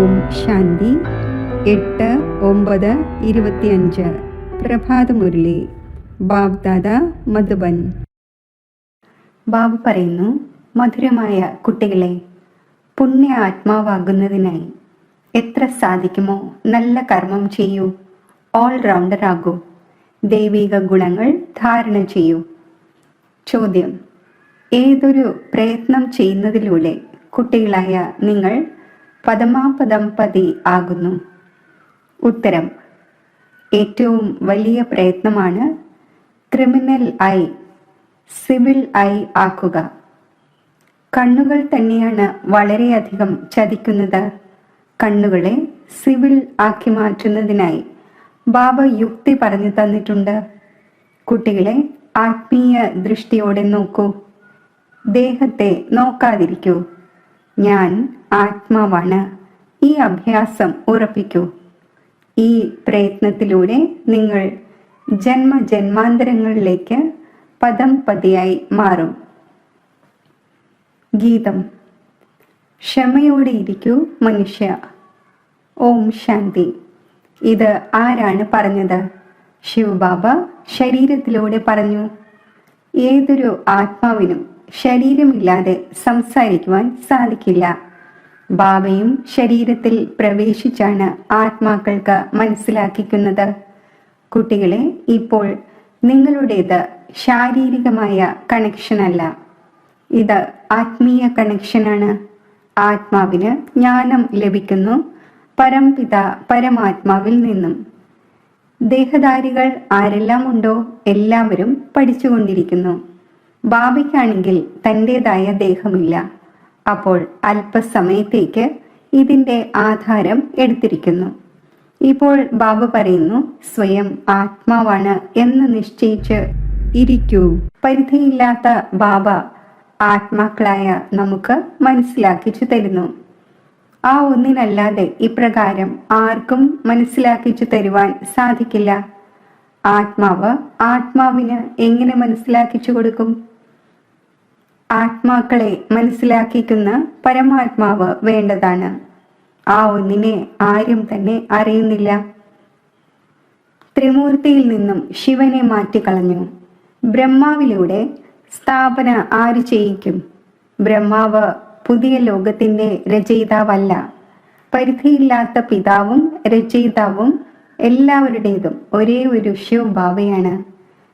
ഓം ശാന്തി. 8/9/25 പ്രഭാതമുരളി. ബാബ്ദാദ മധുബൻ. ബാബ പറയുന്നു, മധുരമായ കുട്ടികളെ, പുണ്യ ആത്മാവാകുന്നതിനായി എത്ര സാധിക്കുമോ നല്ല കർമ്മം ചെയ്യൂ. ഓൾറൗണ്ടർ ആകൂ. ദൈവിക ഗുണങ്ങൾ ധാരണ ചെയ്യൂ. ചോദ്യം: ഏതൊരു പ്രയത്നം ചെയ്യുന്നതിലൂടെ കുട്ടികളായ നിങ്ങൾ പദമാപദംപതി ആകുന്നു? ഉത്തരം: ഏറ്റവും വലിയ പ്രയത്നമാണ് ക്രിമിനൽ ആയി സിവിൽ ആയി ആക്കുക. കണ്ണുകൾ തന്നെയാണ് വളരെയധികം ചതിക്കുന്നത്. കണ്ണുകളെ സിവിൽ ആക്കി മാറ്റുന്നതിനായി ബാബ യുക്തി പറഞ്ഞു തന്നിട്ടുണ്ട്. കുട്ടികളെ ആത്മീയ ദൃഷ്ടിയോടെ നോക്കൂ. ദേഹത്തെ നോക്കാതിരിക്കൂ. ഞാൻ ആത്മാവാണ്. ഈ അഭ്യാസം ഉറപ്പിക്കൂ. ഈ പ്രയത്നത്തിലൂടെ നിങ്ങൾ ജന്മജന്മാന്തരങ്ങളിലേക്ക് പദം പതിയായി മാറും. ഗീതം. ക്ഷമയോടെ ഇരിക്കൂ മനുഷ്യ. ഓം ശാന്തി. ഇത് ആരാണ് പറഞ്ഞത്? ശിവബാബ ശരീരത്തിലൂടെ പറഞ്ഞു. ഏതൊരു ആത്മാവിനും ശരീരമില്ലാതെ സംസാരിക്കുവാൻ സാധിക്കില്ല. ബാബയും ശരീരത്തിൽ പ്രവേശിച്ചാണ് ആത്മാക്കൾക്ക് മനസ്സിലാക്കിക്കുന്നത്. കുട്ടികളെ, ഇപ്പോൾ നിങ്ങളുടേത് ശാരീരികമായ കണക്ഷൻ അല്ല, ഇത് ആത്മീയ കണക്ഷനാണ്. ആത്മാവിന് ജ്ഞാനം ലഭിക്കുന്നു പരംപിത പരമാത്മാവിൽ നിന്നും. ദേഹധാരികൾ ആരെല്ലാം ഉണ്ടോ എല്ലാവരും പഠിച്ചുകൊണ്ടിരിക്കുന്നു. ബാബയ്ക്കാണെങ്കിൽ തൻ്റെതായ ദേഹമില്ല. അപ്പോൾ അല്പസമയത്തേക്ക് ഇതിൻ്റെ ആധാരം എടുത്തിരിക്കുന്നു. ഇപ്പോൾ ബാബ പറയുന്നു, സ്വയം ആത്മാവാണ് എന്ന് നിശ്ചയിച്ച് ഇരിക്കൂ. പരിധിയില്ലാത്ത ബാബ ആത്മാക്കളായ നമുക്ക് മനസ്സിലാക്കിച്ചു തരുന്നു. ആ ഒന്നിനല്ലാതെ ഇപ്രകാരം ആർക്കും മനസ്സിലാക്കിച്ചു തരുവാൻ സാധിക്കില്ല. ആത്മാവ് ആത്മാവിന് എങ്ങനെ മനസ്സിലാക്കിച്ചു കൊടുക്കും? ആത്മാക്കളെ മനസ്സിലാക്കിക്കുന്ന പരമാത്മാവ് വേണ്ടതാണ്. ആ ഒന്നിനെ ആരും തന്നെ അറിയുന്നില്ല. ത്രിമൂർത്തിയിൽ നിന്നും ശിവനെ മാറ്റിക്കളഞ്ഞു. ബ്രഹ്മാവിലൂടെ സ്ഥാപന ആര് ചെയ്യിക്കും? ബ്രഹ്മാവ് പുതിയ ലോകത്തിന്റെ രചയിതാവല്ല. പരിധിയില്ലാത്ത പിതാവും രചയിതാവും എല്ലാവരുടേതും ഒരേ ഒരു ശിവബാബയാണ്.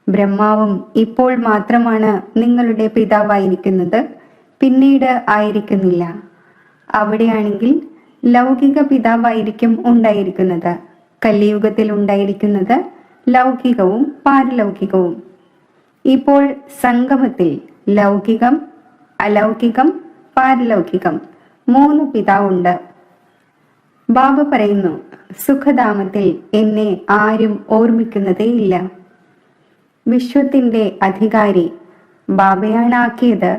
ബ്രഹ്മാവും ഇപ്പോൾ മാത്രമാണ് നിങ്ങളുടെ പിതാവായിരിക്കുന്നത്, പിന്നീട് ആയിരിക്കുന്നില്ല. അവിടെയാണെങ്കിൽ ലൗകിക പിതാവായിരിക്കും ഉണ്ടായിരിക്കുന്നത്. കലിയുഗത്തിൽ ഉണ്ടായിരിക്കുന്നത് ലൗകികവും പാരലൗകികവും. ഇപ്പോൾ സംഗമത്തിൽ ലൗകികം, അലൗകികം, പാരലൗകികം 3 പിതാവുണ്ട്. ബാബ പറയുന്നു, സുഖധാമത്തിൽ എന്നെ ആരും ഓർമ്മിക്കുന്നതേയില്ല. വിശ്വത്തിന്റെ അധികാരി ബാബയാണ് ആക്കിയത്.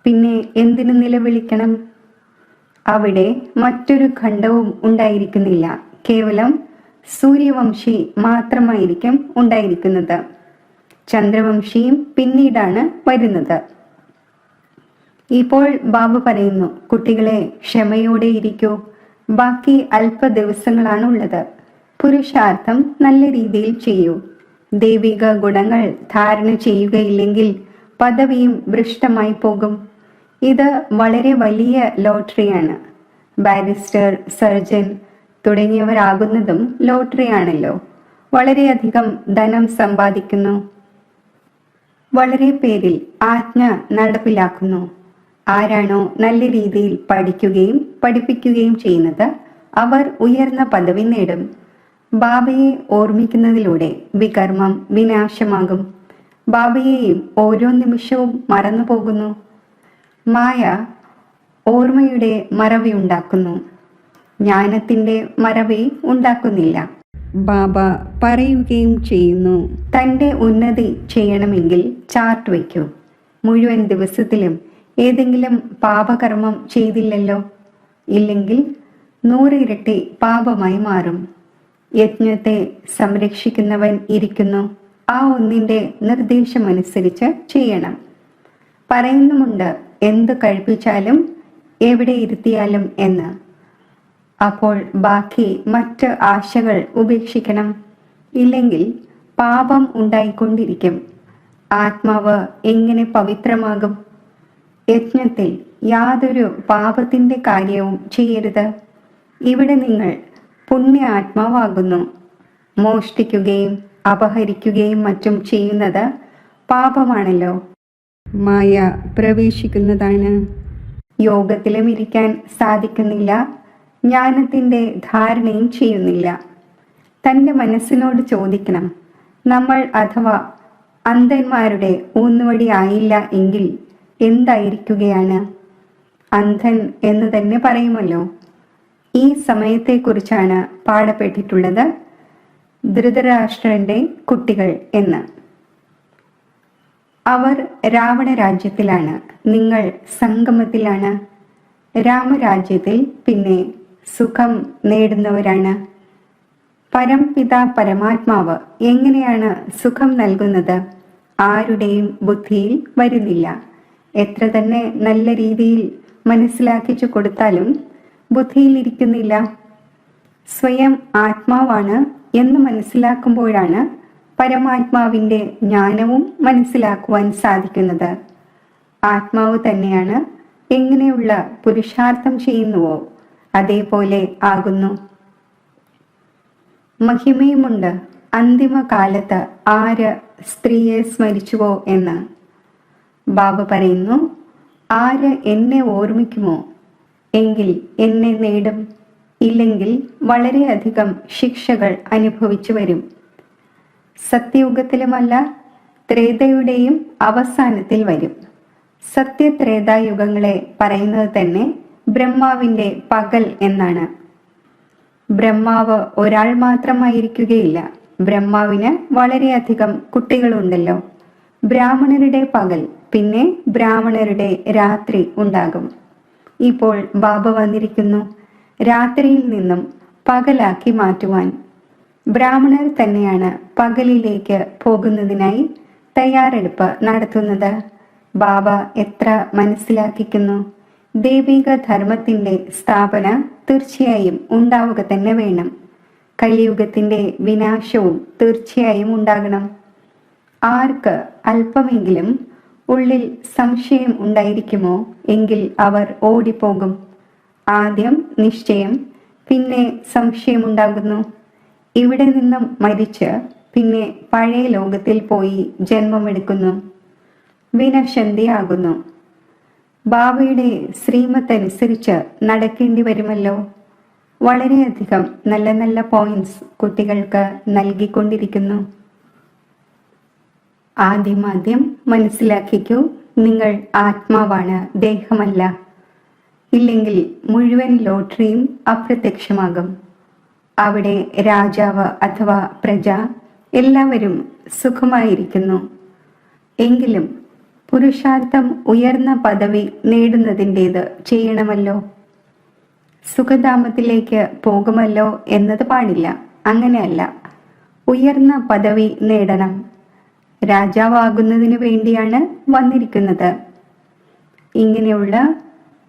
പിന്നെ എന്തിനു നിലവിളിക്കണം? അവിടെ മറ്റൊരു ഖണ്ഡവും ഉണ്ടായിരിക്കുന്നില്ല. കേവലം സൂര്യവംശി മാത്രമായിരിക്കും ഉണ്ടായിരിക്കുന്നത്. ചന്ദ്രവംശിയും പിന്നീടാണ് വരുന്നത്. ഇപ്പോൾ ബാബ പറയുന്നു, കുട്ടികളെ ക്ഷമയോടെ ഇരിക്കൂ. ബാക്കി അല്പ ദിവസങ്ങളാണുള്ളത്. പുരുഷാർത്ഥം നല്ല രീതിയിൽ ചെയ്യൂ. ദൈവിക ഗുണങ്ങൾ ധാരണ ചെയ്യുകയില്ലെങ്കിൽ പദവിയും ഭ്രഷ്ടമായി പോകും. ഇത് വളരെ വലിയ ലോട്ടറിയാണ്. Barrister, surgeon തുടങ്ങിയവരാകുന്നതും ലോട്ടറിയാണല്ലോ. വളരെയധികം ധനം സമ്പാദിക്കുന്നു. വളരെ പേരിൽ ആജ്ഞ നടപ്പിലാക്കുന്നു. ആരാണോ നല്ല രീതിയിൽ പഠിക്കുകയും പഠിപ്പിക്കുകയും ചെയ്യുന്നത് അവർ ഉയർന്ന പദവി നേടും. ബാബയെ ഓർമ്മിക്കുന്നതിലൂടെ വികർമ്മം വിനാശമാകും. ബാബയെയും ഓരോ നിമിഷവും മറന്നു പോകുന്നു. മായ ഓർമ്മയുടെ മറവി ഉണ്ടാക്കുന്നു, ജ്ഞാനത്തിന്റെ മറവി ഉണ്ടാക്കുന്നില്ല. ബാബ പറയുകയും ചെയ്യുന്നു, തൻ്റെ ഉന്നതി ചെയ്യണമെങ്കിൽ ചാർട്ട് വയ്ക്കൂ. മുഴുവൻ ദിവസത്തിലും ഏതെങ്കിലും പാപകർമ്മം ചെയ്തില്ലല്ലോ, ഇല്ലെങ്കിൽ 100 ഇരട്ടി പാപമായി മാറും. യജ്ഞത്തെ സംരക്ഷിക്കുന്നവൻ ഇരിക്കുന്നു. ആ ഒന്നിന്റെ നിർദ്ദേശമനുസരിച്ച് ചെയ്യണം. പറയുന്നുമുണ്ട്, എന്ത് കഴിപ്പിച്ചാലും എവിടെ ഇരുത്തിയാലും എന്ന്. അപ്പോൾ ബാക്കി മറ്റ് ആശകൾ ഉപേക്ഷിക്കണം. ഇല്ലെങ്കിൽ പാപം ഉണ്ടായിക്കൊണ്ടിരിക്കും. ആത്മാവ് എങ്ങനെ പവിത്രമാകും? യജ്ഞത്തിൽ യാതൊരു പാപത്തിന്റെ കാര്യവും ചെയ്യരുത്. ഇവിടെ നിങ്ങൾ പുണ്യ ആത്മാവാകുന്നു. മോഷ്ടിക്കുകയും അപഹരിക്കുകയും മറ്റും ചെയ്യുന്നത് പാപമാണല്ലോ. മായ പ്രവേശിക്കുന്നതാണ്. യോഗത്തിലും ഇരിക്കാൻ സാധിക്കുന്നില്ല. ജ്ഞാനത്തിന്റെ ധാരണയും ചെയ്യുന്നില്ല. തൻ്റെ മനസ്സിനോട് ചോദിക്കണം, നമ്മൾ അഥവാ അന്ധന്മാരുടെ ഊന്നുവടി ആയില്ല എങ്കിൽ എന്തായിരിക്കുകയാണ്? അന്ധൻ എന്ന് തന്നെ പറയുമല്ലോ. ഈ സമയത്തെക്കുറിച്ചാണ് പാടപ്പെട്ടിട്ടുള്ളത് ധൃതരാഷ്ട്രന്റെ കുട്ടികൾ എന്ന്. അവർ രാവണ രാജ്യത്തിലാണ്, നിങ്ങൾ സംഗമത്തിലാണ്. രാമരാജ്യത്തിൽ പിന്നെ സുഖം നേടുന്നവരാണ്. പരംപിത പരമാത്മാവ് എങ്ങനെയാണ് സുഖം നൽകുന്നത്? ആരുടെയും ബുദ്ധിയിൽ വരുന്നില്ല. എത്ര തന്നെ നല്ല രീതിയിൽ മനസ്സിലാക്കിച്ചു കൊടുത്താലും ബുദ്ധിയിൽ ഇരിക്കുന്നില്ല. സ്വയം ആത്മാവാണ് എന്ന് മനസ്സിലാക്കുമ്പോഴാണ് പരമാത്മാവിന്റെ ജ്ഞാനവും മനസ്സിലാക്കുവാൻ സാധിക്കുന്നത്. ആത്മാവ് തന്നെയാണ് എങ്ങനെയുള്ള പുരുഷാർത്ഥം ചെയ്യുന്നുവോ അതേപോലെ ആകുന്നു. മഹിമയുമുണ്ട് അന്തിമ കാലത്ത് ആര് സ്ത്രീയെ സ്മരിച്ചുവോ എന്ന്. ബാബ പറയുന്നു, ആര് എന്നെ ഓർമ്മിക്കുമോ എങ്കിൽ എന്നെ നേടും. ഇല്ലെങ്കിൽ വളരെയധികം ശിക്ഷകൾ അനുഭവിച്ചു വരും. സത്യയുഗത്തിലുമല്ല, ത്രേതയുടെയും അവസാനത്തിൽ വരും. സത്യത്രേതായുഗങ്ങളെ പറയുന്നത് തന്നെ ബ്രഹ്മാവിന്റെ പകൽ എന്നാണ്. ബ്രഹ്മാവ് ഒരാൾ മാത്രമായിരിക്കുകയില്ല. ബ്രഹ്മാവിന് വളരെയധികം കുട്ടികളുണ്ടല്ലോ. ബ്രാഹ്മണരുടെ പകൽ, പിന്നെ ബ്രാഹ്മണരുടെ രാത്രി ഉണ്ടാകും. ഇപ്പോൾ ബാബ വന്നിരിക്കുന്നു രാത്രിയിൽ നിന്നും പകലാക്കി മാറ്റുവാൻ. ബ്രാഹ്മണർ തന്നെയാണ് പകലിലേക്ക് പോകുന്നതിനായി തയ്യാറെടുപ്പ് നടത്തുന്നത്. ബാബ എത്ര മനസ്സിലാക്കിക്കുന്നു. ദൈവിക ധർമ്മത്തിന്റെ സ്ഥാപന തീർച്ചയായും ഉണ്ടാവുക തന്നെ വേണം. കലിയുഗത്തിന്റെ വിനാശവും തീർച്ചയായും ഉണ്ടാകണം. ആർക്ക് അല്പമെങ്കിലും ഉള്ളിൽ സംശയം ഉണ്ടായിരിക്കുമോ എങ്കിൽ അവർ ഓടിപ്പോകും. ആദ്യം നിശ്ചയം, പിന്നെ സംശയമുണ്ടാകുന്നു. ഇവിടെ നിന്നും മരിച്ച് പിന്നെ പഴയ ലോകത്തിൽ പോയി ജന്മമെടുക്കുന്നു. വിനശന്തിയാകുന്നു. ബാബയുടെ ശ്രീമത്ത് അനുസരിച്ച് നടക്കേണ്ടി വരുമല്ലോ. വളരെയധികം നല്ല നല്ല പോയിന്റ്സ് കുട്ടികൾക്ക് നൽകിക്കൊണ്ടിരിക്കുന്നു. ആദ്യം മനസ്സിലാക്കിക്കൂ, നിങ്ങൾ ആത്മാവാണ്, ദേഹമല്ല. ഇല്ലെങ്കിൽ മുഴുവൻ ലോട്ടറിയും അപ്രത്യക്ഷമാകും. അവിടെ രാജാവ് അഥവാ പ്രജ എല്ലാവരും സുഖമായിരിക്കുന്നു. എങ്കിലും പുരുഷാർത്ഥം ഉയർന്ന പദവി നേടുന്നതിൻ്റേത് ചെയ്യണമല്ലോ. സുഖധാമത്തിലേക്ക് പോകുമല്ലോ എന്നത് പാടില്ല. അങ്ങനെയല്ല, ഉയർന്ന പദവി നേടണം. രാജാവാകുന്നതിനു വേണ്ടിയാണ് വന്നിരിക്കുന്നത്. ഇങ്ങനെയുള്ള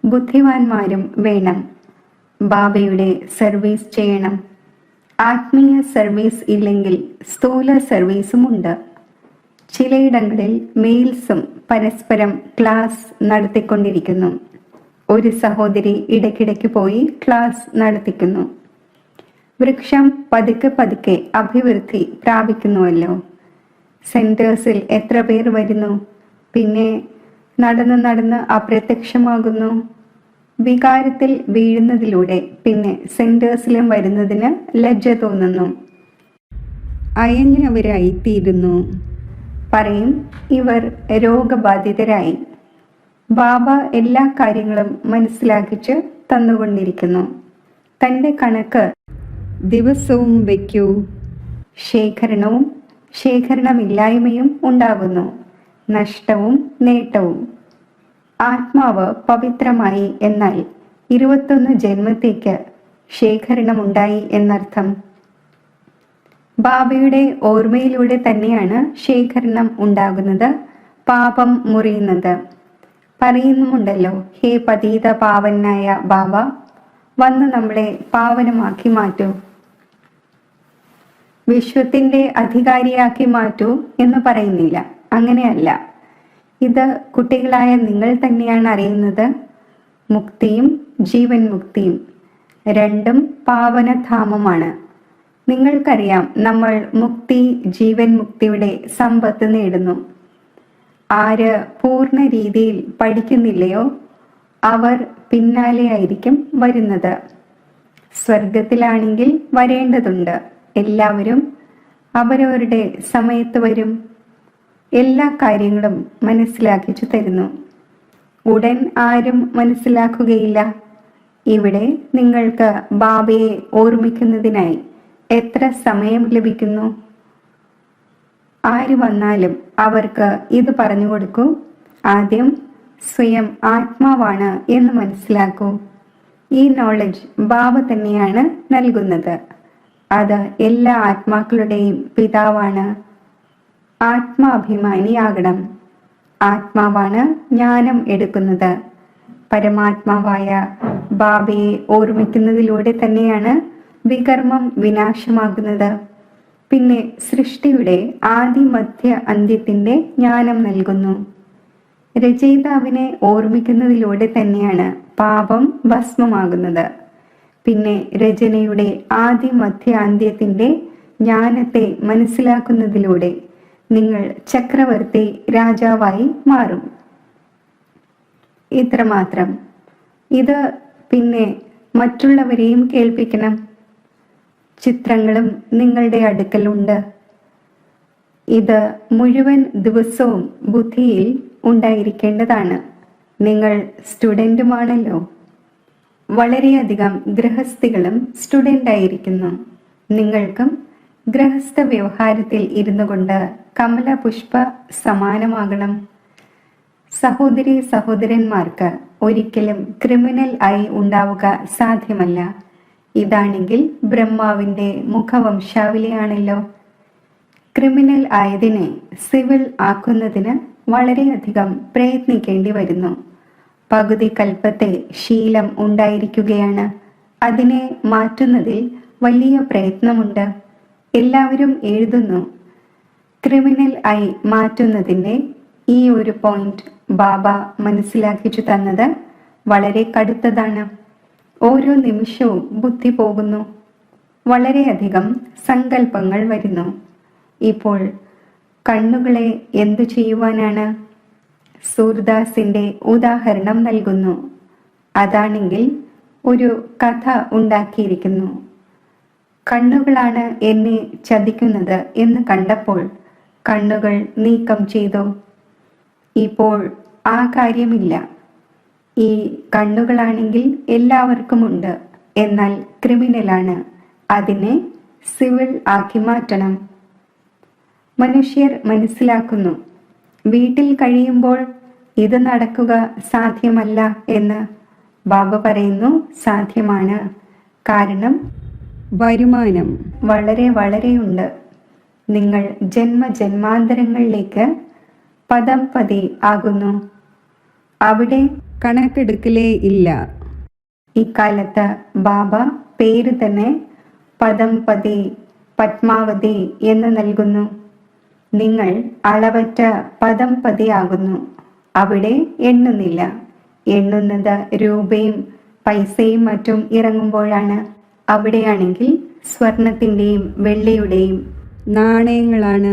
ബുദ്ധിമാന്മാരും വേണം. ബാബയുടെ സർവീസ് ചെയ്യണം. ആത്മീയ സർവീസ് ഇല്ലെങ്കിൽ സ്ഥൂല സർവീസുമുണ്ട്. ചിലയിടങ്ങളിൽ മെയിൽസും പരസ്പരം ക്ലാസ് നടത്തിക്കൊണ്ടിരിക്കുന്നു. ഒരു സഹോദരി ഇടയ്ക്കിടയ്ക്ക് പോയി ക്ലാസ് നടത്തിക്കുന്നു. വൃക്ഷം പതുക്കെ പതുക്കെ അഭിവൃദ്ധി പ്രാപിക്കുന്നുവല്ലോ. സെന്റേഴ്സിൽ എത്ര പേർ വരുന്നു, പിന്നെ നടന്ന് നടന്ന് അപ്രത്യക്ഷമാകുന്നു. വികാരത്തിൽ വീഴുന്നതിലൂടെ പിന്നെ സെന്റേഴ്സിലും വരുന്നതിന് ലജ്ജ തോന്നുന്നു. അയഞ്ഞവരായി തീരുന്നു. പറയും, ഇവർ രോഗബാധിതരായി. ബാബ എല്ലാ കാര്യങ്ങളും മനസ്സിലാക്കിച്ച് തന്നുകൊണ്ടിരിക്കുന്നു. തൻ്റെ കണക്ക് ദിവസവും വയ്ക്കൂ. ശേഖരണവും ശേഖരണമില്ലായ്മയും ഉണ്ടാകുന്നു. നഷ്ടവും നേട്ടവും. ആത്മാവ് പവിത്രമായി എന്നാൽ 21 ജന്മത്തേക്ക് ശേഖരണമുണ്ടായി എന്നർത്ഥം. ബാബയുടെ ഓർമ്മയിലൂടെ തന്നെയാണ് ശേഖരണം ഉണ്ടാകുന്നത്, പാപം മുറിയുന്നത്. പറയുന്നുമുണ്ടല്ലോ, ഹേ പതീത പാവനായ ബാബ, വന്ന് നമ്മളെ പാവനമാക്കി മാറ്റൂ, വിശ്വത്തിന്റെ അധികാരിയാക്കി മാറ്റൂ എന്ന് പറയുന്നില്ല. അങ്ങനെയല്ല. ഇത് കുട്ടികളായ നിങ്ങൾ തന്നെയാണ് അറിയുന്നത്. മുക്തിയും ജീവൻ മുക്തിയും രണ്ടും പാവനധാമമാണ്. നിങ്ങൾക്കറിയാം, നമ്മൾ മുക്തി ജീവൻ മുക്തിയുടെ സമ്പത്ത് നേടുന്നു. ആര് പൂർണ്ണ രീതിയിൽ പഠിക്കുന്നില്ലയോ അവർ പിന്നാലെയായിരിക്കും വരുന്നത്. സ്വർഗത്തിലാണെങ്കിൽ വരേണ്ടതുണ്ട്. എല്ലാവരും അവരവരുടെ സമയത്ത് വരും. എല്ലാ കാര്യങ്ങളും മനസ്സിലാക്കിച്ചു തരുന്നു. ഉടൻ ആരും മനസ്സിലാക്കുകയില്ല. ഇവിടെ നിങ്ങൾക്ക് ബാബയെ ഓർമ്മിക്കുന്നതിനായി എത്ര സമയം ലഭിക്കുന്നു? ആര് വന്നാലും അവർക്ക് ഇത് പറഞ്ഞു കൊടുക്കൂ. ആദ്യം സ്വയം ആത്മാവാണ് എന്ന് മനസ്സിലാക്കൂ. ഈ നോളജ് ബാബ തന്നെയാണ് നൽകുന്നത്. അത് എല്ലാ ആത്മാക്കളുടെയും പിതാവാണ്. ആത്മാഭിമാനിയാകണം. ആത്മാവാണ് ജ്ഞാനം എടുക്കുന്നത്. പരമാത്മാവായ ബാബയെ ഓർമ്മിക്കുന്നതിലൂടെ തന്നെയാണ് വികർമ്മം വിനാശമാകുന്നത്. പിന്നെ സൃഷ്ടിയുടെ ആദി മധ്യ അന്ത്യത്തിന്റെ ജ്ഞാനം നൽകുന്നു. രചയിതാവിനെ ഓർമ്മിക്കുന്നതിലൂടെ തന്നെയാണ് പാപം ഭസ്മമാകുന്നത്. പിന്നെ രചനയുടെ ആദി മധ്യ അന്ത്യത്തിന്റെ ജ്ഞാനത്തെ മനസ്സിലാക്കുന്നതിലൂടെ നിങ്ങൾ ചക്രവർത്തി രാജാവായി മാറും. ഇത്രമാത്രം. ഇത് പിന്നെ മറ്റുള്ളവരെയും കേൾപ്പിക്കണം. ചിത്രങ്ങളും നിങ്ങളുടെ അടുക്കലുണ്ട്. ഇത് മുഴുവൻ ദിവസവും ബുദ്ധിയിൽ ഉണ്ടായിരിക്കേണ്ടതാണ്. നിങ്ങൾ സ്റ്റുഡൻറ്റുമാണല്ലോ. വളരെയധികം ഗൃഹസ്ഥികളും സ്റ്റുഡൻ്റ് ആയിരിക്കുന്നു. നിങ്ങൾക്കും ഗൃഹസ്ഥ വ്യവഹാരത്തിൽ ഇരുന്നു കൊണ്ട് കമലപുഷ്പ സമാനമാകണം. സഹോദരി സഹോദരന്മാർക്ക് ഒരിക്കലും ക്രിമിനൽ ആയി ഉണ്ടാവുക സാധ്യമല്ല. ഇതാണെങ്കിൽ ബ്രഹ്മാവിന്റെ മുഖവംശാവലിയാണല്ലോ. ക്രിമിനൽ ആയതിനെ സിവിൽ ആക്കുന്നതിന് വളരെയധികം പ്രയത്നിക്കേണ്ടി വരുന്നു. പകുതി കൽപ്പത്തെ ശീലം ഉണ്ടായിരിക്കുകയാണ്. അതിനെ മാറ്റുന്നതിൽ വലിയ പ്രയത്നമുണ്ട്. എല്ലാവരും എഴുതുന്നു. ക്രിമിനൽ ആയി മാറ്റുന്നതിൻ്റെ ഈ ഒരു പോയിന്റ് ബാബ മനസ്സിലാക്കിച്ചു തന്നത് വളരെ കടുത്തതാണ്. ഓരോ നിമിഷവും ബുദ്ധി പോകുന്നു. വളരെയധികം സങ്കല്പങ്ങൾ വരുന്നു. ഇപ്പോൾ കണ്ണുകളെ എന്തു ചെയ്യുവാനാണ്? സൂർദാസിന്റെ ഉദാഹരണം നൽകുന്നു. അതാണെങ്കിൽ ഒരു കഥ ഉണ്ടാക്കിയിരിക്കുന്നു. കണ്ണുകളാണ് എന്നെ ചതിക്കുന്നത് എന്ന് കണ്ടപ്പോൾ കണ്ണുകൾ നീക്കം ചെയ്തു. ഇപ്പോൾ ആ കാര്യമില്ല. ഈ കണ്ണുകളാണെങ്കിൽ എല്ലാവർക്കുമുണ്ട്, എന്നാൽ ക്രിമിനലാണ്. അതിനെ സിവിൽ ആക്കി മാറ്റണം. മനുഷ്യർ മനസ്സിലാക്കുന്നു, വീട്ടിൽ കഴിയുമ്പോൾ ഇത് നടക്കുക സാധ്യമല്ല എന്ന്. ബാബ പറയുന്നു സാധ്യമാണ്. കാരണം വരുമാനം വളരെ വളരെയുണ്ട്. നിങ്ങൾ ജന്മജന്മാന്തരങ്ങളിലേക്ക് പദം പതി ആകുന്നു. അവിടെ കണക്കെടുക്കലേ ഇല്ല. ഇക്കാലത്ത് ബാബ പേര് തന്നെ പദം പതി പത്മാവതി എന്ന് നൽകുന്നു. നിങ്ങൾ അളവറ്റ പദം പതിയാകുന്നു. അവിടെ എണ്ണുന്നില്ല. എണ്ണുന്നത് രൂപയും പൈസയും മറ്റും ഇറങ്ങുമ്പോഴാണ്. അവിടെയാണെങ്കിൽ സ്വർണത്തിൻ്റെയും വെള്ളിയുടെയും നാണയങ്ങളാണ്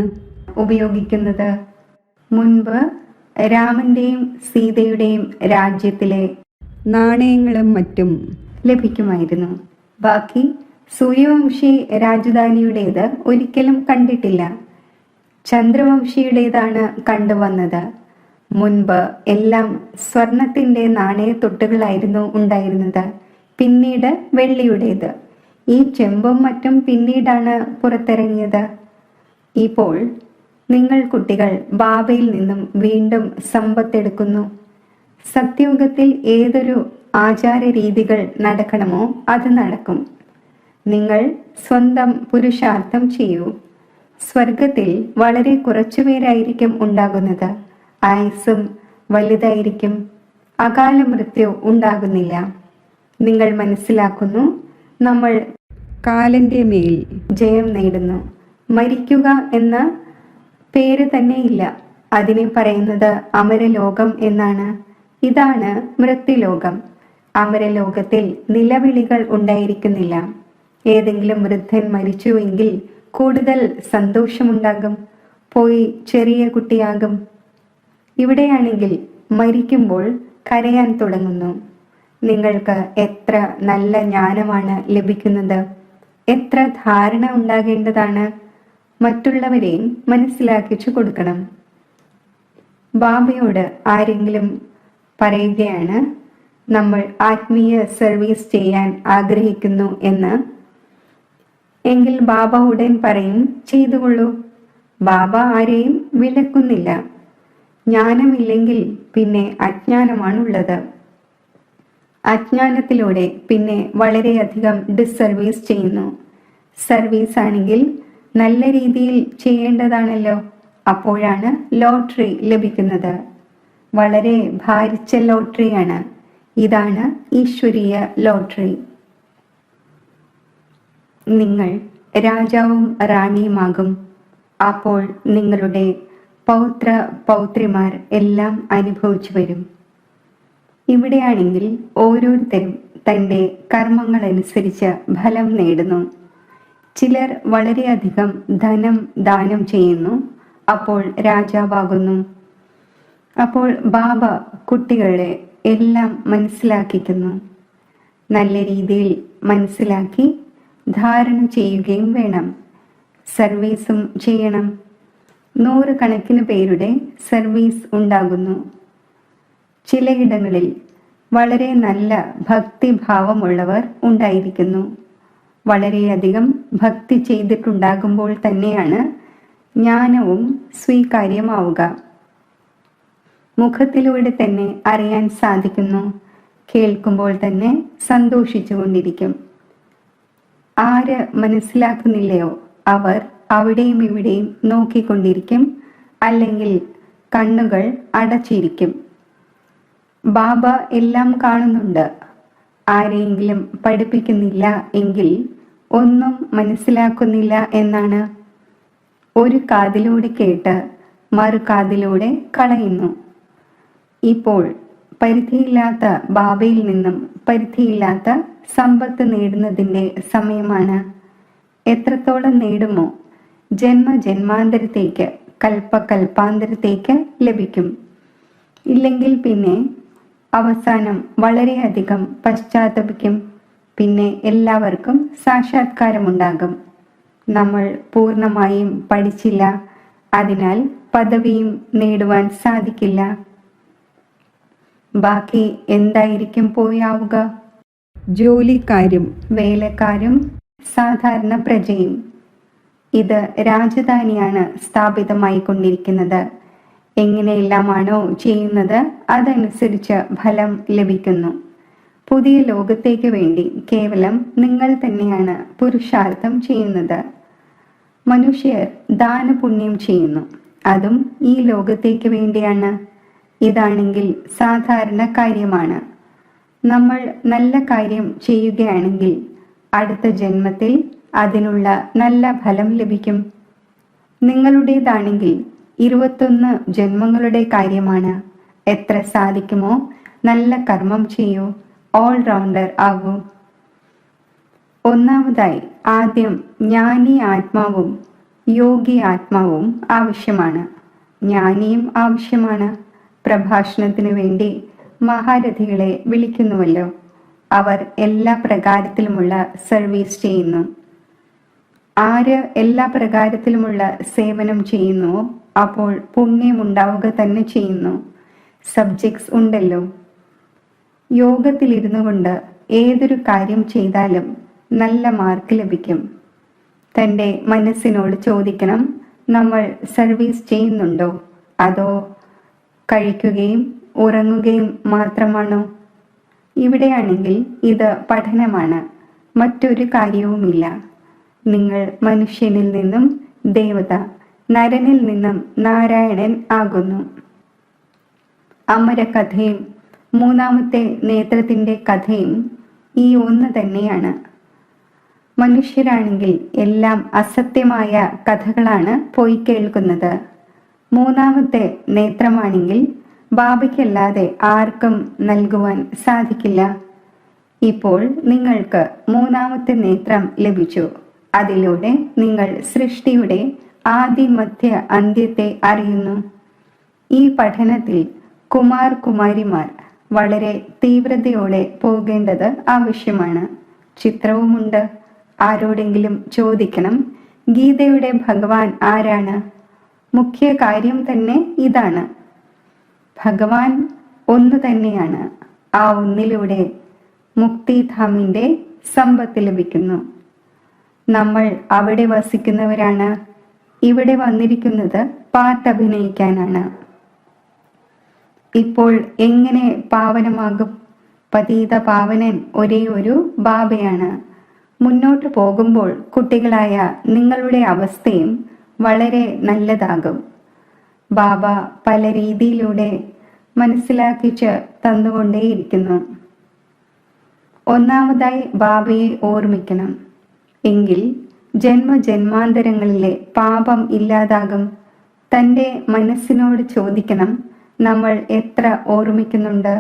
ഉപയോഗിക്കുന്നത്. മുൻപ് രാമന്റെയും സീതയുടെയും രാജ്യത്തിലെ നാണയങ്ങളും മറ്റും ലഭിക്കുമായിരുന്നു. ബാക്കി സൂര്യവംശി രാജധാനിയുടേത് ഒരിക്കലും കണ്ടിട്ടില്ല. ചന്ദ്രവംശിയുടേതാണ് കണ്ടുവന്നത്. മുൻപ് എല്ലാം സ്വർണത്തിന്റെ നാണയത്തൊട്ടുകളായിരുന്നു ഉണ്ടായിരുന്നത്. പിന്നീട് വെള്ളിയുടേത്. ഈ ചെമ്പും മറ്റും പിന്നീടാണ് പുറത്തിറങ്ങിയത്. ഇപ്പോൾ നിങ്ങൾ കുട്ടികൾ ബാബയിൽ നിന്നും വീണ്ടും സമ്പത്തെടുക്കുന്നു. സത്യയുഗത്തിൽ ഏതൊരു ആചാര രീതികൾ നടക്കണമോ അത് നടക്കും. നിങ്ങൾ സ്വന്തം പുരുഷാർത്ഥം ചെയ്യൂ. സ്വർഗത്തിൽ വളരെ കുറച്ചുപേരായിരിക്കും ഉണ്ടാകുന്നത്. ആയുസ്സും വലുതായിരിക്കും. അകാല മൃത്യു ഉണ്ടാകുന്നില്ല. നിങ്ങൾ മനസ്സിലാക്കുന്നു, നമ്മൾ കാലന്റെ മേൽ ജയം നേടുന്നു. മരിക്കുക എന്ന പേര് തന്നെയില്ല, അതിനെ പറയുന്നത് അമരലോകം എന്നാണ്. ഇതാണ് മൃത്യുലോകം. അമരലോകത്തിൽ നിലവിളികൾ ഉണ്ടായിരിക്കുന്നില്ല. ഏതെങ്കിലും വൃദ്ധൻ മരിച്ചുവെങ്കിൽ കൂടുതൽ സന്തോഷമുണ്ടാകും, പോയി ചെറിയ കുട്ടിയാകും. ഇവിടെയാണെങ്കിൽ മരിക്കുമ്പോൾ കരയാൻ തുടങ്ങുന്നു. നിങ്ങൾക്ക് എത്ര നല്ല ജ്ഞാനമാണ് ലഭിക്കുന്നത്, എത്ര ധാരണ ഉണ്ടാകേണ്ടതാണ്. മറ്റുള്ളവരെയും മനസ്സിലാക്കിച്ചു കൊടുക്കണം. ബാബയോട് ആരെങ്കിലും പറയുകയാണ്, നമ്മൾ ആത്മീയ സർവീസ് ചെയ്യാൻ ആഗ്രഹിക്കുന്നു എന്ന്, എങ്കിൽ ബാബ ഉടൻ പറയും, ചെയ്തുകൊള്ളൂ. ബാബ ആരെയും വിലക്കുന്നില്ല. ജ്ഞാനമില്ലെങ്കിൽ പിന്നെ അജ്ഞാനമാണുള്ളത്. അജ്ഞാനത്തിലൂടെ പിന്നെ വളരെയധികം ഡിസർവീസ് ചെയ്യുന്നു. സർവീസ് ആണെങ്കിൽ നല്ല രീതിയിൽ ചെയ്യേണ്ടതാണല്ലോ. അപ്പോഴാണ് ലോട്ടറി ലഭിക്കുന്നത്. വളരെ ഭാരിച്ച ലോട്ടറിയാണ്. ഇതാണ് ഈശ്വരീയ ലോട്ടറി. നിങ്ങൾ രാജാവും റാണിയുമാകും. അപ്പോൾ നിങ്ങളുടെ പൗത്ര പൗത്രിമാർ എല്ലാം അനുഭവിച്ചു വരും. ഇവിടെയാണെങ്കിൽ ഓരോരുത്തരും തൻ്റെ കർമ്മങ്ങളനുസരിച്ച് ഫലം നേടുന്നു. ചിലർ വളരെയധികം ധനം ദാനം ചെയ്യുന്നു, അപ്പോൾ രാജാവാകുന്നു. അപ്പോൾ ബാബ കുട്ടികളെ എല്ലാം മനസ്സിലാക്കിക്കുന്നു. നല്ല രീതിയിൽ മനസ്സിലാക്കി ധാരണ ചെയ്യുകയും വേണം. സർവീസും ചെയ്യണം. 100 കണക്കിന് പേരുടെ സർവീസ് ഉണ്ടാകുന്നു. ചിലയിടങ്ങളിൽ വളരെ നല്ല ഭക്തിഭാവമുള്ളവർ ഉണ്ടായിരിക്കുന്നു. വളരെയധികം ഭക്തി ചെയ്തിട്ടുണ്ടാകുമ്പോൾ തന്നെയാണ് ജ്ഞാനവും സ്വീകാര്യമാവുക. മുഖത്തിലൂടെ തന്നെ അറിയാൻ സാധിക്കുന്നു. കേൾക്കുമ്പോൾ തന്നെ സന്തോഷിച്ചു കൊണ്ടിരിക്കും. ആര് മനസ്സിലാക്കുന്നില്ലയോ അവർ അവിടെയും ഇവിടെയും നോക്കിക്കൊണ്ടിരിക്കും, അല്ലെങ്കിൽ കണ്ണുകൾ അടച്ചിരിക്കും. ബാബ എല്ലാം കാണുന്നുണ്ട്. ആരെയെങ്കിലും പഠിപ്പിക്കുന്നില്ല എങ്കിൽ ഒന്നും മനസ്സിലാക്കുന്നില്ല എന്നാണ്. ഒരു കാതിലൂടെ കേട്ട് മറു കാതിലൂടെ കളയുന്നു. ഇപ്പോൾ പരിധിയില്ലാത്ത ബാബയിൽ നിന്നും പരിധിയില്ലാത്ത സമ്പത്ത് നേടുന്നതിൻ്റെ സമയമാണ്. എത്രത്തോളം നേടുമോ ജന്മജന്മാന്തരത്തേക്ക് കൽപ്പകൽപ്പാന്തരത്തേക്ക് ലഭിക്കും. ഇല്ലെങ്കിൽ പിന്നെ അവസാനം വളരെയധികം പശ്ചാത്തപിക്കും. പിന്നെ എല്ലാവർക്കും സാക്ഷാത്കാരമുണ്ടാകും. നമ്മൾ പൂർണ്ണമായും പഠിച്ചില്ല, അതിനാൽ പദവിയും നേടുവാൻ സാധിക്കില്ല. ബാക്കി എന്തായിരിക്കും പോയാവുക? ജോലിക്കാരും വേലക്കാരും സാധാരണ പ്രജയും. ഇത് രാജധാനിയാണ് സ്ഥാപിതമായി കൊണ്ടിരിക്കുന്നത്. എങ്ങനെയെല്ലാമാണോ ചെയ്യുന്നത് അതനുസരിച്ച് ഫലം ലഭിക്കുന്നു. പുതിയ ലോകത്തേക്ക് വേണ്ടി കേവലം നിങ്ങൾ തന്നെയാണ് പുരുഷാർത്ഥം ചെയ്യുന്നത്. മനുഷ്യർ ദാനപുണ്യം ചെയ്യുന്നു, അതും ഈ ലോകത്തേക്ക് വേണ്ടിയാണ്. ഇതാണെങ്കിൽ സാധാരണ കാര്യമാണ്. നമ്മൾ നല്ല കാര്യം ചെയ്യുകയാണെങ്കിൽ അടുത്ത ജന്മത്തിൽ അതിനുള്ള നല്ല ഫലം ലഭിക്കും. നിങ്ങളുടേതാണെങ്കിൽ 21 ജന്മങ്ങളുടെ കാര്യമാണ്. എത്ര സാധിക്കുമോ നല്ല കർമ്മം ചെയ്യൂ, ഓൾറൗണ്ടർ ആകൂ. ഒന്നാമതായി ആദ്യം ജ്ഞാനി ആത്മാവും യോഗി ആത്മാവും ആവശ്യമാണ്. ജ്ഞാനിയും ആവശ്യമാണ്. പ്രഭാഷണത്തിന് വേണ്ടി മഹാരഥികളെ വിളിക്കുന്നുവല്ലോ. അവർ എല്ലാ പ്രകാരത്തിലുമുള്ള സർവീസ് ചെയ്യുന്നു. ആര് എല്ലാ പ്രകാരത്തിലുമുള്ള സേവനം ചെയ്യുന്നുവോ അപ്പോൾ പുണ്യമുണ്ടാവുക തന്നെ ചെയ്യുന്നു. സബ്ജക്ട്സ് ഉണ്ടല്ലോ. യോഗത്തിലിരുന്നു കൊണ്ട് ഏതൊരു കാര്യം ചെയ്താലും നല്ല മാർക്ക് ലഭിക്കും. തൻ്റെ മനസ്സിനോട് ചോദിക്കണം, നമ്മൾ സർവീസ് ചെയ്യുന്നുണ്ടോ, അതോ കഴിക്കുകയും ഉറങ്ങുകയും മാത്രമാണോ? ഇവിടെയാണെങ്കിൽ ഇത് പഠനമാണ്, മറ്റൊരു കാര്യവുമില്ല. നിങ്ങൾ മനുഷ്യനിൽ നിന്നും ദേവത, നരനിൽ നിന്നും നാരായണൻ ആകുന്നു. അമരകഥയും മൂന്നാമത്തെ നേത്രത്തിൻ്റെ കഥയും ഈ ഒന്ന് തന്നെയാണ്. മനുഷ്യരാണെങ്കിൽ എല്ലാം അസത്യമായ കഥകളാണ് പോയി കേൾക്കുന്നത്. മൂന്നാമത്തെ നേത്രമാണെങ്കിൽ ബാബയ്ക്കല്ലാതെ ആർക്കും നൽകുവാൻ സാധിക്കില്ല. ഇപ്പോൾ നിങ്ങൾക്ക് മൂന്നാമത്തെ നേത്രം ലഭിച്ചു. അതിലൂടെ നിങ്ങൾ സൃഷ്ടിയുടെ ആദി മധ്യ അന്ത്യത്തെ അറിയുന്നു. ഈ പഠനത്തിൽ കുമാരിമാർ വളരെ തീവ്രതയോടെ പോകേണ്ടത് ആവശ്യമാണ്. ചിത്രവുമുണ്ട്. ആരോടെങ്കിലും ചോദിക്കണം, ഗീതയുടെ ഭഗവാൻ ആരാണ്? മുഖ്യ കാര്യം തന്നെ ഇതാണ്. ഭഗവാൻ ഒന്ന് തന്നെയാണ്. ആ ഒന്നിലൂടെ മുക്തിധാമിന്റെ സമ്പത്ത് ലഭിക്കുന്നു. നമ്മൾ അവിടെ വസിക്കുന്നവരാണ്. ഇവിടെ വന്നിരിക്കുന്നത് പാട്ടഭിനയിക്കാനാണ്. ഇപ്പോൾ എങ്ങനെ പാവനമാകും? പതീത പാവനൻ ഒരേ ഒരു ബാബയാണ്. മുന്നോട്ട് പോകുമ്പോൾ കുട്ടികളായ നിങ്ങളുടെ അവസ്ഥയും വളരെ നല്ലതാകും. ബാബ പല രീതിയിലൂടെ മനസ്സിലാക്കിച്ച് തന്നുകൊണ്ടേയിരിക്കുന്നു. ഒന്നാമതായി ബാബയെ ഓർമ്മിക്കണം. എങ്കിൽ ജന്മജന്മാന്തരങ്ങളിലെ പാപം ഇല്ലാതാകും. തൻ്റെ മനസ്സിനോട് ചോദിക്കണം, നമ്മൾ എത്ര ഓർമ്മിക്കുന്നുണ്ട്?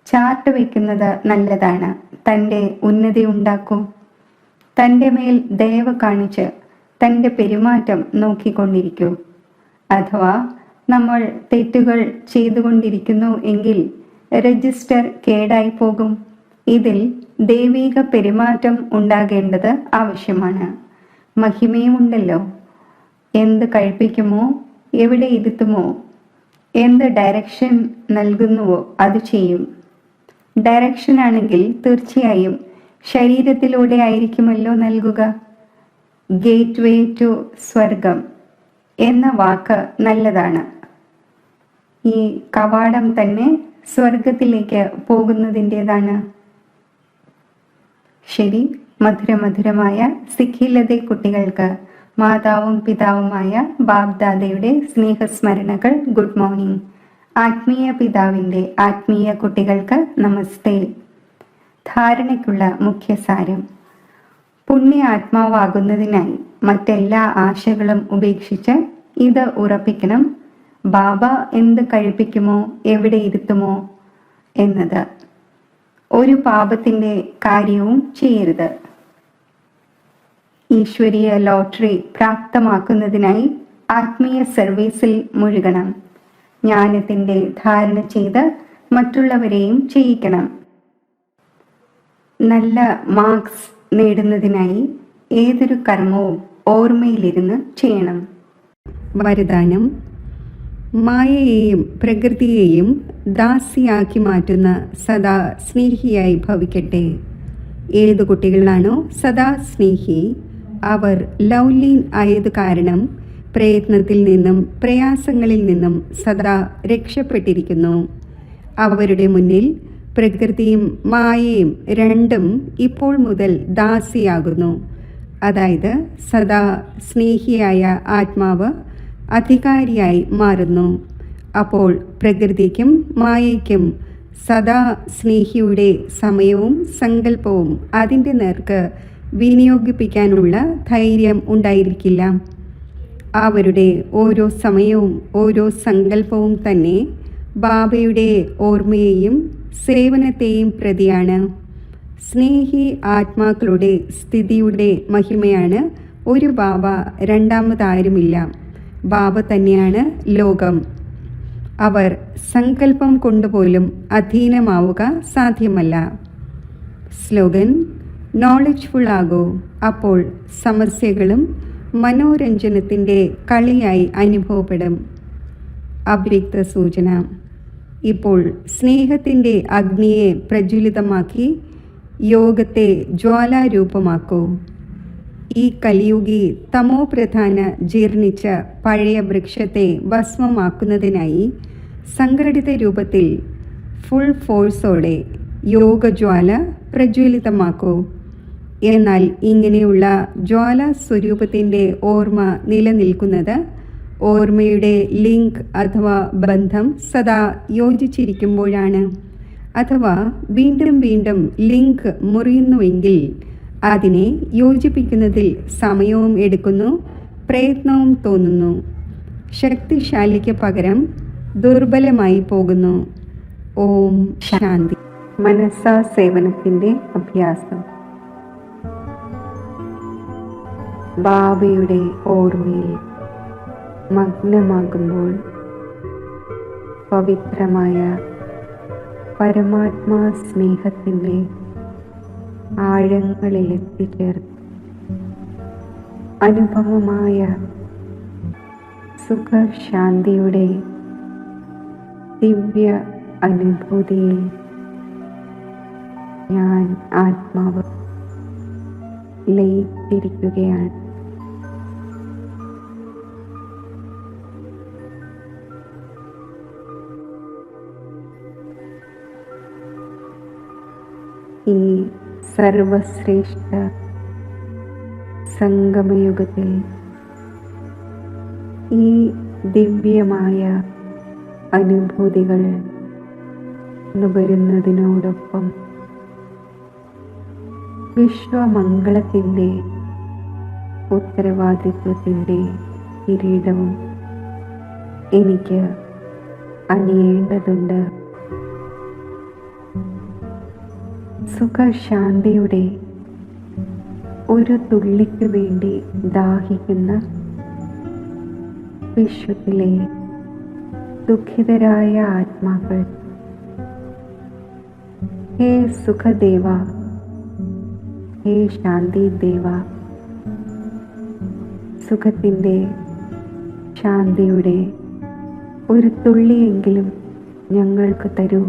ചാർട്ട് വയ്ക്കുന്നത് നല്ലതാണ്. തൻ്റെ ഉന്നതി ഉണ്ടാക്കും. തൻ്റെ മേൽ ദയവ് കാണിച്ച് തൻ്റെ പെരുമാറ്റം നോക്കിക്കൊണ്ടിരിക്കൂ. അഥവാ നമ്മൾ തെറ്റുകൾ ചെയ്തുകൊണ്ടിരിക്കുന്നു എങ്കിൽ രജിസ്റ്റർ കേടായി പോകും. ഇതിൽ ദൈവിക പെരുമാറ്റം ഉണ്ടാകേണ്ടത് ആവശ്യമാണ്. മഹിമയുമുണ്ടല്ലോ. എന്ത് കഴിപ്പിക്കുമോ, എവിടെ ഇരുത്തുമോ, എന്ത് ഡയറക്ഷൻ നൽകുന്നുവോ അത് ചെയ്യും. ഡയറക്ഷൻ ആണെങ്കിൽ തീർച്ചയായും ശരീരത്തിലൂടെ ആയിരിക്കുമല്ലോ നൽകുക. ഗേറ്റ് വേ ടു സ്വർഗം എന്ന വാക്ക് നല്ലതാണ്. ഈ കവാടം തന്നെ സ്വർഗത്തിലേക്ക് പോകുന്നതിൻ്റെതാണ്. ശരി, മധുരമധുരമായ സിഖിലതെ കുട്ടികൾക്ക് മാതാവും പിതാവുമായ ബാബ്ദാദയുടെ സ്നേഹസ്മരണകൾ. Good morning. ആത്മീയ പിതാവിൻ്റെ ആത്മീയ കുട്ടികൾക്ക് നമസ്തേ. ധാരണയ്ക്കുള്ള മുഖ്യസാരം: പുണ്യ ആത്മാവാകുന്നതിനായി മറ്റെല്ലാ ആശകളും ഉപേക്ഷിച്ച് ഇത് ഉറപ്പിക്കണം, ബാബ എന്ത് കഴിപ്പിക്കുമോ, എവിടെ ഇരുത്തുമോ എന്നത്. ഒരു പാപത്തിൻ്റെ കാര്യവും ചെയ്യരുത്. ഈശ്വരീയ ലോട്ടറി പ്രാപ്തമാക്കുന്നതിനായി ആത്മീയ സർവീസിൽ മുഴുകണം. ജ്ഞാനത്തിൻ്റെ ധാരണ ചെയ്ത് മറ്റുള്ളവരെയും ചെയ്യിക്കണം. നല്ല മാർക്സ് നേടുന്നതിനായി ഏതൊരു കർമ്മവും ഓർമ്മയിലിരുന്ന് ചെയ്യണം. വരദാനം: മായയെയും പ്രകൃതിയെയും ദാസിയാക്കി മാറ്റുന്ന സദാ സ്നേഹിയായി ഭവിക്കട്ടെ. ഏതു കുട്ടികളാണോ സദാ സ്നേഹി, അവർ ലൗലീൻ ആയത് കാരണം പ്രയത്നത്തിൽ നിന്നും പ്രയാസങ്ങളിൽ നിന്നും സദാ രക്ഷപ്പെട്ടിരിക്കുന്നു. അവരുടെ മുന്നിൽ പ്രകൃതിയും മായയും രണ്ടും ഇപ്പോൾ മുതൽ ദാസിയാകുന്നു. അതായത് സദാ സ്നേഹിയായ ആത്മാവ് അധികാരിയായി മാറുന്നു. അപ്പോൾ പ്രകൃതിക്കും മായയ്ക്കും സദാ സ്നേഹിയുടെ സമയവും സങ്കല്പവും അതിൻ്റെ നേർക്ക് വിനിയോഗിപ്പിക്കാനുള്ള ധൈര്യം ഉണ്ടായിരിക്കില്ല. അവരുടെ ഓരോ സമയവും ഓരോ സങ്കല്പവും തന്നെ ബാബയുടെ ഓർമ്മയെയും സേവനത്തെയും പ്രതിയാണ്. സ്നേഹി ആത്മാക്കളുടെ സ്ഥിതിയുടെ മഹിമയാണ് ഒരു ബാബ, രണ്ടാമതാരുമില്ല. ബാബ തന്നെയാണ് ലോകം. അവർ സങ്കല്പം കൊണ്ടുപോലും അധീനമാവുക സാധ്യമല്ല. സ്ലോഗൻ: നോളജ്ഫുൾ ആകൂ, അപ്പോൾ സമസ്യകളും മനോരഞ്ജനത്തിൻ്റെ കളിയായി അനുഭവപ്പെടും. അവ്യക്ത സൂചന: ഇപ്പോൾ സ്നേഹത്തിൻ്റെ അഗ്നിയെ പ്രജ്വലിതമാക്കി യോഗത്തെ ജ്വാലാരൂപമാക്കൂ. ഈ കലിയുഗി തമോ പ്രധാന ജീർണിച്ച പഴയ വൃക്ഷത്തെ ഭസ്മമാക്കുന്നതിനായി സംഘടിത രൂപത്തിൽ ഫുൾ ഫോഴ്സോടെ യോഗജ്വാല പ്രജ്വലിതമാക്കൂ. എന്നാൽ ഇങ്ങനെയുള്ള ജ്വാല സ്വരൂപത്തിൻ്റെ ഓർമ്മ നിലനിൽക്കുന്നത് ഓർമ്മയുടെ ലിങ്ക് അഥവാ ബന്ധം സദാ യോജിച്ചിരിക്കുമ്പോഴാണ്. അഥവാ വീണ്ടും വീണ്ടും ലിങ്ക് മുറിയുന്നുവെങ്കിൽ അതിനെ യോജിപ്പിക്കുന്നതിൽ സമയവും എടുക്കുന്നു, പ്രയത്നവും തോന്നുന്നു. ശക്തിശാലിക്ക് പകരം ദുർബലമായി പോകുന്നു. ഓം ശാന്തി. മനസ്സാ സേവനത്തിൻ്റെ അഭ്യാസം. ബാബയുടെ ഓർമ്മയിൽ മഗ്നമാകുമ്പോൾ പവിത്രമായ പരമാത്മാ സ്നേഹത്തിൻ്റെ ആഴങ്ങളിൽ എത്തിച്ചേർന്ന് അനുഭവമായ സുഖശാന്തിയുടെ ദിവ്യ അനുഭൂതിയിൽ ഞാൻ ആത്മാവ് ലയിച്ചിരിക്കുകയാണ്. ഈ സർവശ്രേഷ്ഠ സംഗമയുഗത്തിൽ ഈ ദിവ്യമായ അനുഭൂതികൾ നുകരുന്നതിനോടൊപ്പം വിശ്വമംഗളത്തിൻ്റെ ഉത്തരവാദിത്വത്തിൻ്റെ കിരീടവും എനിക്ക് അണിയേണ്ടതുണ്ട്. സുഖശാന്തിയുടെ ഒരു തുള്ളിക്ക് വേണ്ടി ദാഹിക്കുന്ന വിശ്വത്തിലെ ദുഃഖിതരായ ആത്മാക്കൾ, ഹേ സുഖദേവ, ഹേ ശാന്തിദേവ, സുഖത്തിൻ്റെ ശാന്തിയുടെ ഒരു തുള്ളിയെങ്കിലും ഞങ്ങൾക്ക് തരൂ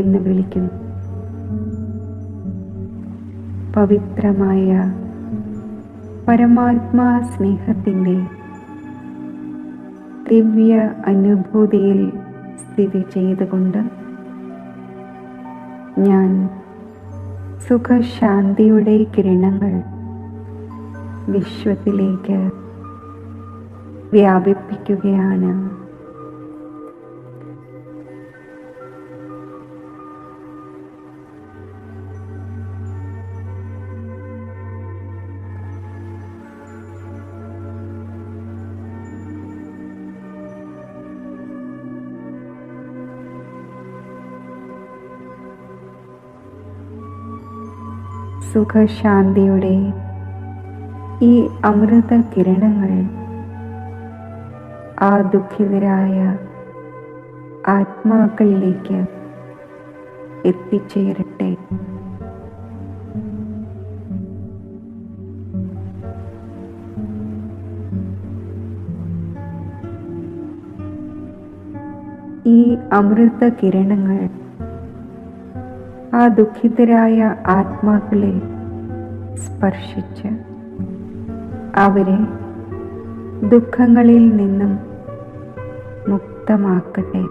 എന്ന് വിളിക്കുന്നു. പവിത്രമായ പരമാത്മാ സ്നേഹത്തിൻ്റെ ദിവ്യ അനുഭൂതിയിൽ സ്ഥിതി ചെയ്തുകൊണ്ട് ഞാൻ സുഖശാന്തിയുടെ കിരണങ്ങൾ വിശ്വത്തിലേക്ക് വ്യാപിപ്പിക്കുകയാണ്. സുഖശാന്തിയുടെ ഈ അമൃത കിരണങ്ങൾ ആ ദുഃഖിതരായ ആത്മാക്കളിലേക്ക് എത്തിച്ചേരട്ടെ. ഈ അമൃത കിരണങ്ങൾ ആ ദുഃഖിതരായ ആത്മാക്കളെ സ്പർശിച്ച് അവരെ ദുഃഖങ്ങളിൽ നിന്നും മുക്തമാക്കട്ടെ.